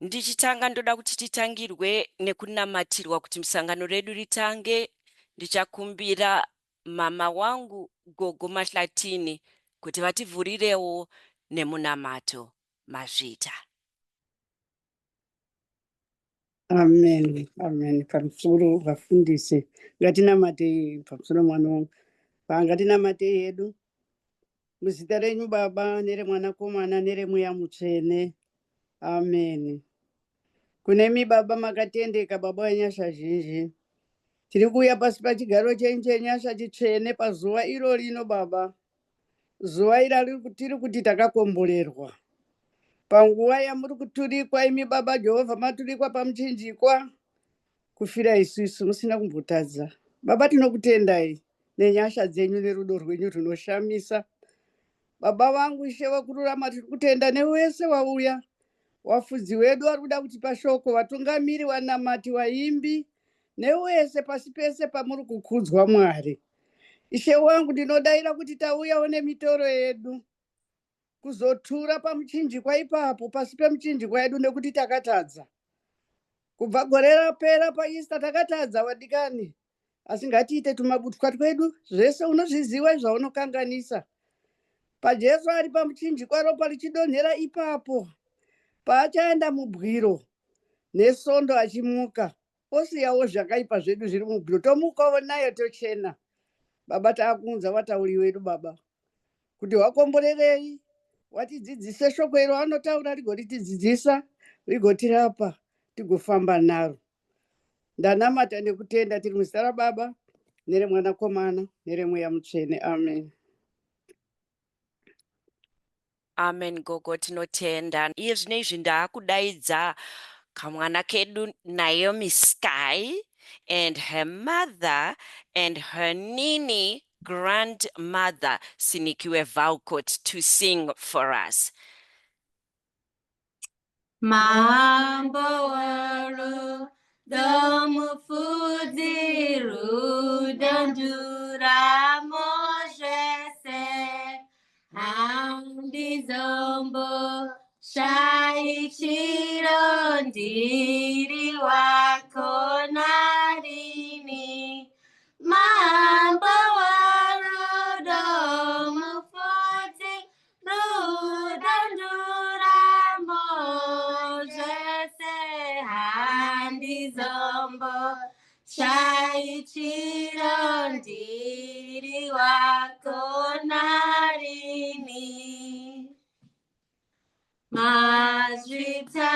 Ndichitanga ndoda kuti titangirwe nekunamatirwa kuti musangano redu ritange. Ndichakumbira mama wangu Gogo Mahlatini kuti vativhurirewo nemunamato. Mazvita. Amen. Amen. Pamusoro vafundisi ngatinamate pamusoro mwana wangu. Ngatinamate yedu muzita renyu Baba neremwanakomana neremweya mutsvene. Amen. Kunemi Baba makatendeka, Baba wenyasha zhinji. Tiri kuuya pasi pachigaro chenyu chenyasha chitsvene pazuva iro rino Baba. Zuva iri tiri kuti takakomborerwa. Panguva yamuri kuturikwa imi Baba Jehovha, maturikwa pamuchinjikwa kufira isusu musina kumbotadza. Baba tinokutendai nenyasha dzenyu nerudo rwenyu runoshamisa. Baba vangu Ishe vakururama, tiri kutenda newese wauya, wafudzi wedu vari kuda kuti pashoko, vatungamiri, vanamati, vaimbi newese pasi pese pamuri kukudzwa Mwari. Ishe wangu ndinodaira kuti tauyawo nemitoro yedu kuzotura pamuchinjikwa ipapo, pasi pemuchinjikwa yedu nekuti takatadza. Kubva gore rapera paIsta takatadza vadikani, asi ngatiite tumabutwa twedu, zvese unozviziva zvaunokanganisa. PaJesu ari pamuchinjikwa ropa richidonhera ipapo, paachaenda mubwiro nesondo achimuka, osiyawo zvakaipa zvedu zviri mubwiro, tomukawo naye tochena. Baba taakuunza vatauri wedu Baba, kuti wakomborerei, watidzidzise shoko iro anotaura rigoritidzidzisa, rigotirapa, tigofamba naro. Ndanamata nekutenda tiri muzita raBaba neremwanakomana neremweya mutsvene. Amen. Amen. Gogo tinotenda. Iye zvinezvi ndaakudaidza kamwana kedu Naomi Sky and her mother and her Nini grandmother Sinikiwe Valcott to sing for us. Mambo waro domufudzi rudandura mojese handizombo shaichiro ndiri wako narini. Mambo waro domufudzi rudandura mojese handizombo shaichiro ndiri wako narini. Mazvita